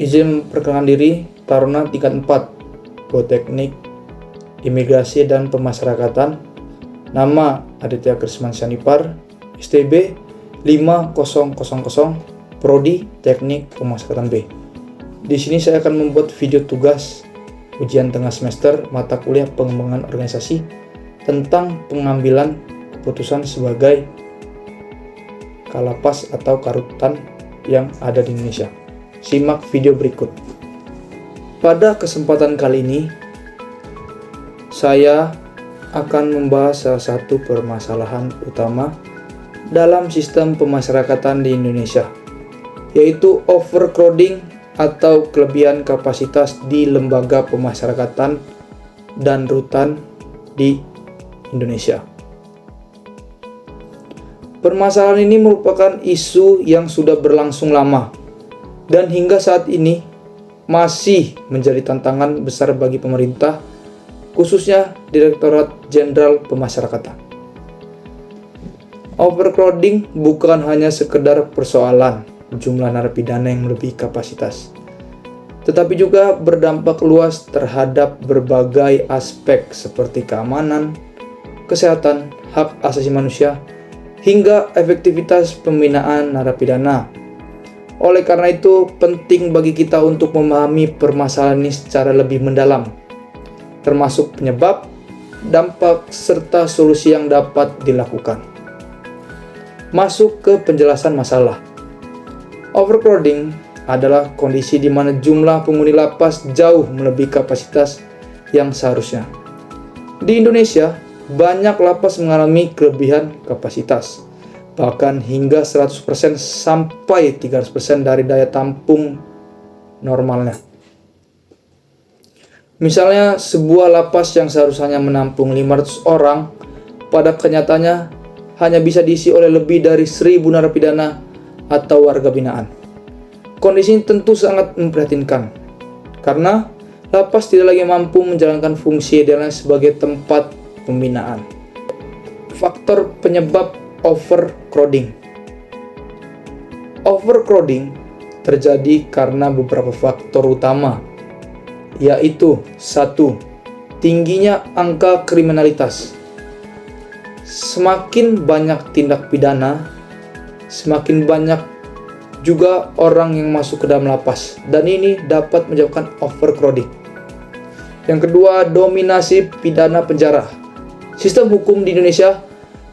Izin memperkenalkan diri, Taruna tingkat 4, Politeknik Imigrasi dan Pemasyarakatan. Nama Aditya Krisman Sanipar, STB 5000, Prodi Teknik Pemasyarakatan B. Di sini saya akan membuat video tugas ujian tengah semester mata kuliah pengembangan organisasi tentang pengambilan keputusan sebagai kalapas atau karutan yang ada di Indonesia. Simak video berikut. Pada kesempatan kali ini, saya akan membahas salah satu permasalahan utama dalam sistem pemasyarakatan di Indonesia, yaitu overcrowding atau kelebihan kapasitas di lembaga pemasyarakatan dan rutan di Indonesia. Permasalahan ini merupakan isu yang sudah berlangsung lama dan hingga saat ini masih menjadi tantangan besar bagi pemerintah, khususnya Direktorat Jenderal Pemasyarakatan. Overcrowding bukan hanya sekedar persoalan jumlah narapidana yang melebihi kapasitas, tetapi juga berdampak luas terhadap berbagai aspek seperti keamanan, kesehatan, hak asasi manusia, hingga efektivitas pembinaan narapidana. Oleh karena itu, penting bagi kita untuk memahami permasalahan ini secara lebih mendalam, termasuk penyebab, dampak, serta solusi yang dapat dilakukan. Masuk ke penjelasan masalah. Overcrowding adalah kondisi di mana jumlah penghuni lapas jauh melebihi kapasitas yang seharusnya. Di Indonesia, banyak lapas mengalami kelebihan kapasitas, bahkan hingga 100% sampai 300% dari daya tampung normalnya. Misalnya, sebuah lapas yang seharusnya menampung 500 orang, pada kenyataannya hanya bisa diisi oleh lebih dari 1000 narapidana atau warga binaan. Kondisi ini tentu sangat memprihatinkan, karena lapas tidak lagi mampu menjalankan fungsi idealnya sebagai tempat pembinaan. Faktor penyebab overcrowding. Overcrowding terjadi karena beberapa faktor utama, yaitu 1. Tingginya angka kriminalitas. Semakin banyak tindak pidana, semakin banyak juga orang yang masuk ke dalam lapas, dan ini dapat menyebabkan overcrowding. Yang kedua, dominasi pidana penjara. Sistem hukum di Indonesia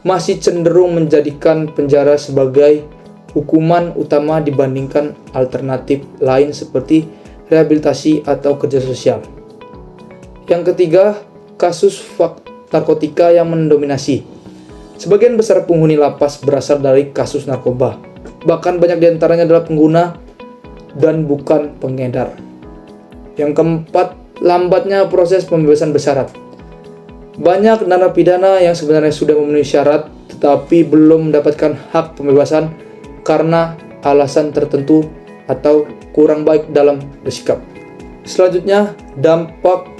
masih cenderung menjadikan penjara sebagai hukuman utama dibandingkan alternatif lain seperti rehabilitasi atau kerja sosial. Yang ketiga, kasus narkotika yang mendominasi. Sebagian besar penghuni lapas berasal dari kasus narkoba, bahkan banyak diantaranya adalah pengguna dan bukan pengedar. Yang keempat, lambatnya proses pembebasan bersyarat. Banyak narapidana yang sebenarnya sudah memenuhi syarat tetapi belum mendapatkan hak pembebasan karena alasan tertentu atau kurang baik dalam bersikap. Selanjutnya, dampak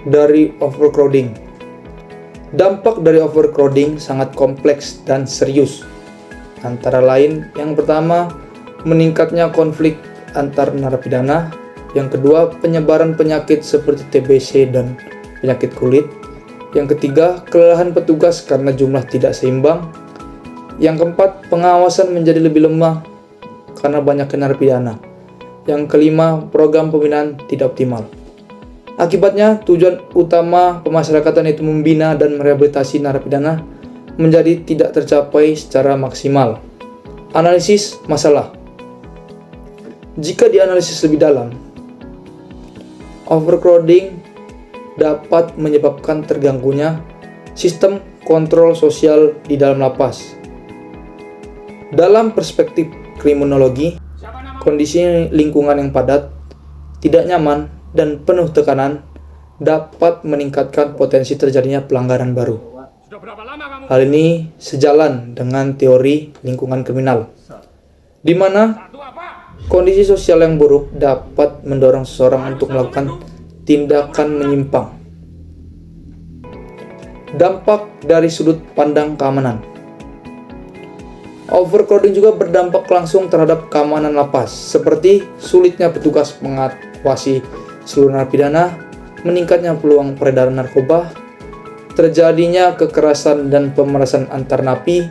dari overcrowding. Dampak dari overcrowding sangat kompleks dan serius. Antara lain, yang pertama, meningkatnya konflik antar narapidana. Yang kedua, penyebaran penyakit seperti TBC dan penyakit kulit. Yang ketiga, kelelahan petugas karena jumlah tidak seimbang. Yang keempat, pengawasan menjadi lebih lemah karena banyaknya narapidana. Yang kelima, program pembinaan tidak optimal. Akibatnya, tujuan utama pemasyarakatan yaitu membina dan merehabilitasi narapidana menjadi tidak tercapai secara maksimal. Analisis masalah. Jika dianalisis lebih dalam, overcrowding dapat menyebabkan terganggunya sistem kontrol sosial di dalam lapas. Dalam perspektif kriminologi, kondisi lingkungan yang padat, tidak nyaman, dan penuh tekanan dapat meningkatkan potensi terjadinya pelanggaran baru. Hal ini sejalan dengan teori lingkungan kriminal, di mana kondisi sosial yang buruk dapat mendorong seseorang untuk melakukan tindakan menyimpang. Dampak dari sudut pandang keamanan. Overcrowding juga berdampak langsung terhadap keamanan lapas, seperti sulitnya petugas mengawasi seluruh narapidana, meningkatnya peluang peredaran narkoba, terjadinya kekerasan dan pemerasan antar napi,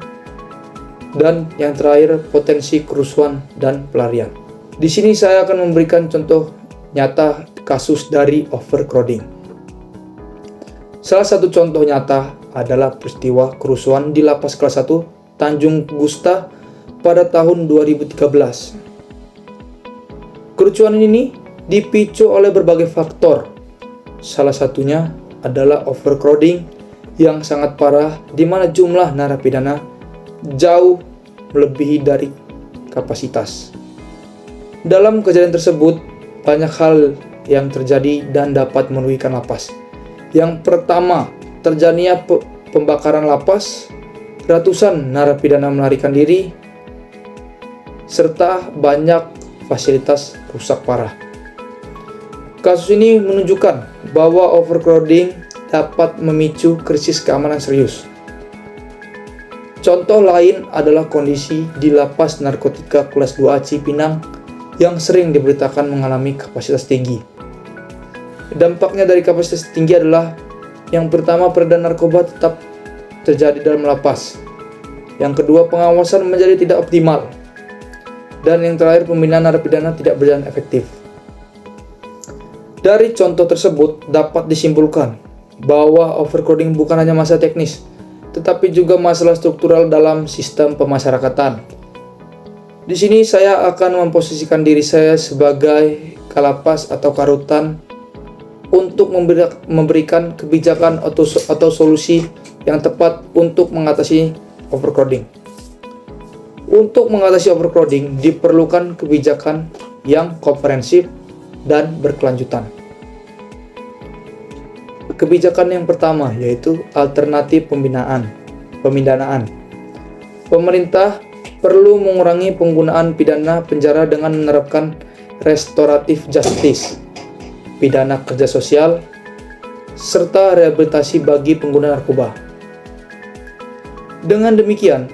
dan yang terakhir potensi kerusuhan dan pelarian. Di sini saya akan memberikan contoh nyata kasus dari overcrowding. Salah satu contoh nyata adalah peristiwa kerusuhan di Lapas Kelas 1 Tanjung Gusta pada tahun 2013. Kerusuhan ini dipicu oleh berbagai faktor. Salah satunya adalah overcrowding yang sangat parah, di mana jumlah narapidana jauh melebihi dari kapasitas. Dalam kejadian tersebut, banyak hal yang terjadi dan dapat merugikan lapas. Yang pertama, terjadinya pembakaran lapas, ratusan narapidana melarikan diri, serta banyak fasilitas rusak parah. Kasus ini menunjukkan bahwa overcrowding dapat memicu krisis keamanan serius. Contoh lain adalah kondisi di Lapas Narkotika Kelas 2A Cipinang yang sering diberitakan mengalami kapasitas tinggi. Dampaknya dari kapasitas tinggi adalah yang pertama, peredaran narkoba tetap terjadi dalam lapas. Yang kedua, pengawasan menjadi tidak optimal. Dan yang terakhir, pembinaan narapidana tidak berjalan efektif. Dari contoh tersebut dapat disimpulkan bahwa overcrowding bukan hanya masalah teknis, tetapi juga masalah struktural dalam sistem pemasyarakatan. Di sini saya akan memposisikan diri saya sebagai kalapas atau karutan untuk memberikan kebijakan atau solusi yang tepat untuk mengatasi overcrowding. Untuk mengatasi overcrowding diperlukan kebijakan yang komprehensif dan berkelanjutan. Kebijakan yang pertama yaitu alternatif pemindanaan. Pemerintah perlu mengurangi penggunaan pidana penjara dengan menerapkan restoratif justice, pidana kerja sosial, serta rehabilitasi bagi pengguna narkoba. Dengan demikian,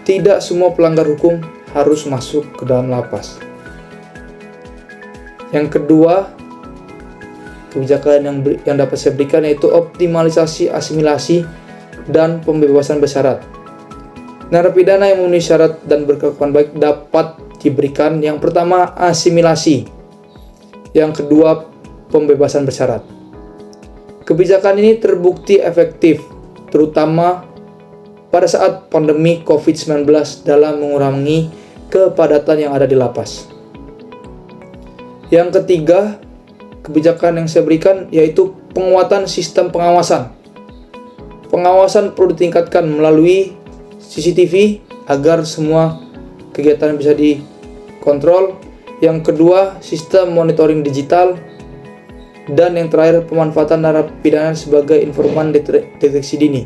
tidak semua pelanggar hukum harus masuk ke dalam lapas. Yang kedua, kebijakan yang dapat saya berikan yaitu optimalisasi asimilasi dan pembebasan bersyarat. Narapidana yang memenuhi syarat dan berkelakuan baik dapat diberikan yang pertama asimilasi, yang kedua pembebasan bersyarat. Kebijakan ini terbukti efektif, terutama pada saat pandemi COVID-19 dalam mengurangi kepadatan yang ada di lapas. Yang ketiga, kebijakan yang saya berikan yaitu penguatan sistem pengawasan. Pengawasan perlu ditingkatkan melalui CCTV agar semua kegiatan bisa dikontrol. Yang kedua, sistem monitoring digital. Dan yang terakhir, pemanfaatan narapidana sebagai informan deteksi dini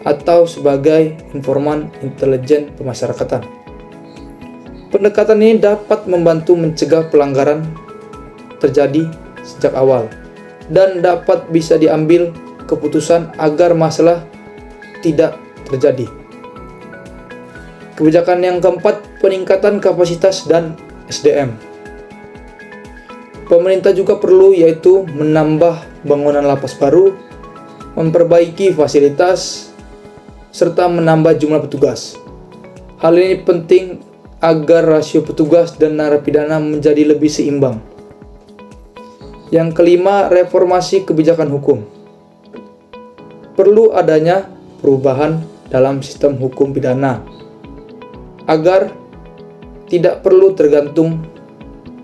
atau sebagai informan intelijen pemasyarakatan. Pendekatan ini dapat membantu mencegah pelanggaran terjadi sejak awal dan dapat bisa diambil keputusan agar masalah tidak terjadi. Kebijakan yang keempat, peningkatan kapasitas dan SDM. Pemerintah juga perlu yaitu menambah bangunan lapas baru, memperbaiki fasilitas, serta menambah jumlah petugas. Hal ini penting agar rasio petugas dan narapidana menjadi lebih seimbang. Yang kelima, reformasi kebijakan hukum. Perlu adanya perubahan dalam sistem hukum pidana agar tidak perlu tergantung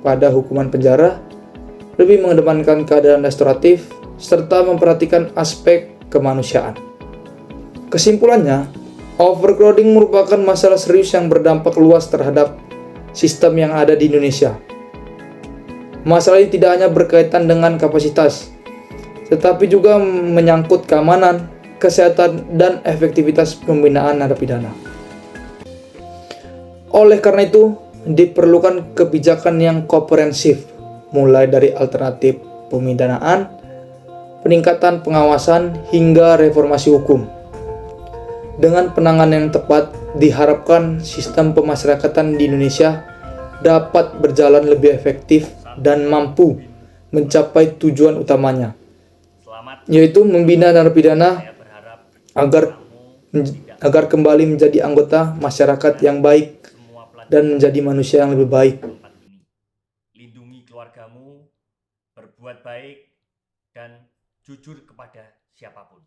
pada hukuman penjara, lebih mengedepankan keadilan restoratif, serta memperhatikan aspek kemanusiaan. Kesimpulannya, overcrowding merupakan masalah serius yang berdampak luas terhadap sistem yang ada di Indonesia. Masalah ini tidak hanya berkaitan dengan kapasitas, tetapi juga menyangkut keamanan, kesehatan, dan efektivitas pembinaan narapidana. Oleh karena itu, diperlukan kebijakan yang komprehensif, mulai dari alternatif pemindanaan, peningkatan pengawasan, hingga reformasi hukum. Dengan penanganan yang tepat, diharapkan sistem pemasyarakatan di Indonesia dapat berjalan lebih efektif dan mampu mencapai tujuan utamanya, yaitu membina narapidana agar kembali menjadi anggota masyarakat yang baik dan menjadi manusia yang lebih baik. Lindungi keluargamu, berbuat baik, dan jujur kepada siapapun.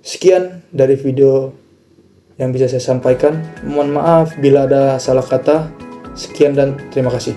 Sekian dari video yang bisa saya sampaikan. Mohon maaf bila ada salah kata. Sekian dan terima kasih.